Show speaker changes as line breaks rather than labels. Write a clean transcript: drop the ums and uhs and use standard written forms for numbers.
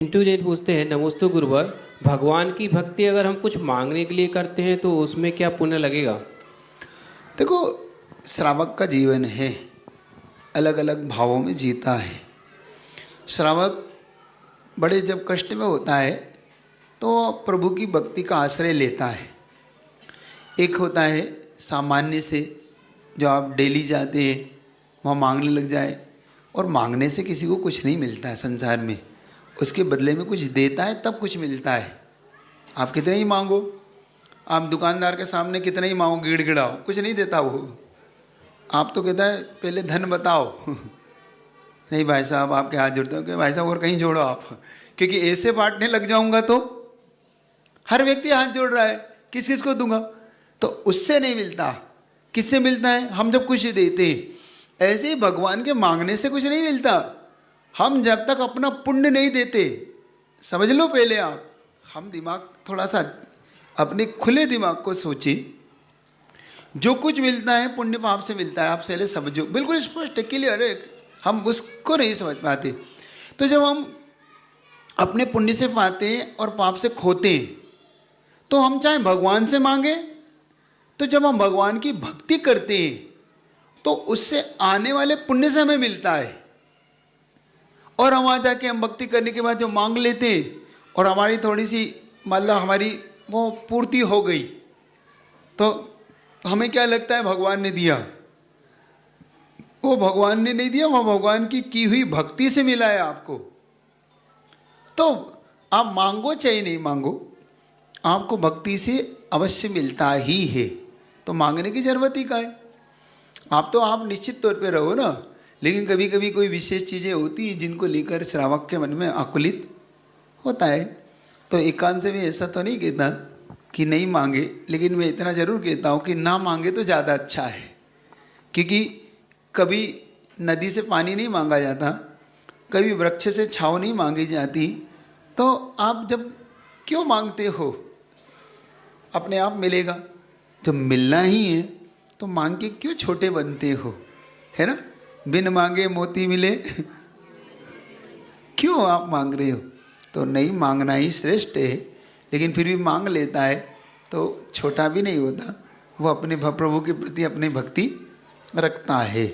पिंटू जैन पूछते हैं, नमोस्तु गुरुवर, भगवान की भक्ति अगर हम कुछ मांगने के लिए करते हैं तो उसमें क्या पुण्य लगेगा?
देखो, श्रावक का जीवन है, अलग अलग भावों में जीता है। श्रावक बड़े जब कष्ट में होता है तो प्रभु की भक्ति का आश्रय लेता है। एक होता है सामान्य से, जो आप डेली जाते हैं वहाँ मांगने लग जाए, और मांगने से किसी को कुछ नहीं मिलता है संसार में, उसके बदले में कुछ देता है तब कुछ मिलता है। आप कितने ही मांगो, आप दुकानदार के सामने कितने ही मांगो, गिड़गिड़ाओ, कुछ नहीं देता वो। आप तो कहता है पहले धन बताओ नहीं भाई साहब, आपके हाथ जोड़ते हो कि भाई साहब और कहीं जोड़ो आप, क्योंकि ऐसे बांटने लग जाऊंगा तो हर व्यक्ति हाथ जोड़ रहा है, किस किस को दूंगा, तो उससे नहीं मिलता। किससे मिलता है? हम जब कुछ देते हैं। ऐसे ही भगवान के मांगने से कुछ नहीं मिलता। हम जब तक अपना पुण्य नहीं देते, समझ लो पहले आप, हम दिमाग थोड़ा सा अपने खुले दिमाग को सोचिए, जो कुछ मिलता है पुण्य पाप से मिलता है। आप पहले समझो, बिल्कुल स्पष्ट क्लियर है, हम उसको नहीं समझ पाते। तो जब हम अपने पुण्य से पाते हैं और पाप से खोते हैं, तो हम चाहे भगवान से मांगे, तो जब हम भगवान की भक्ति करते हैं तो उससे आने वाले पुण्य से हमें मिलता है। और हम वहाँ जाके हम भक्ति करने के बाद जो मांग लेते हैं और हमारी थोड़ी सी मतलब हमारी वो पूर्ति हो गई, तो हमें क्या लगता है भगवान ने दिया। वो भगवान ने नहीं दिया, वो भगवान की हुई भक्ति से मिला है आपको। तो आप मांगो चाहे नहीं मांगो, आपको भक्ति से अवश्य मिलता ही है, तो मांगने की जरूरत ही क्या है। आप निश्चित तौर पे रहो ना, लेकिन कभी कभी कोई विशेष चीज़ें होती हैं जिनको लेकर श्रावक के मन में आकुलित होता है। तो एकांत से भी ऐसा तो नहीं कहता कि नहीं मांगे, लेकिन मैं इतना जरूर कहता हूँ कि ना मांगे तो ज़्यादा अच्छा है। क्योंकि कभी नदी से पानी नहीं मांगा जाता, कभी वृक्ष से छाँव नहीं मांगी जाती, तो आप जब क्यों मांगते हो, अपने आप मिलेगा। जब मिलना ही है तो मांग के क्यों छोटे बनते हो, है ना। बिन मांगे मोती मिले क्यों आप मांग रहे हो। तो नहीं मांगना ही श्रेष्ठ है, लेकिन फिर भी मांग लेता है तो छोटा भी नहीं होता, वो अपने प्रभु के प्रति अपनी भक्ति रखता है।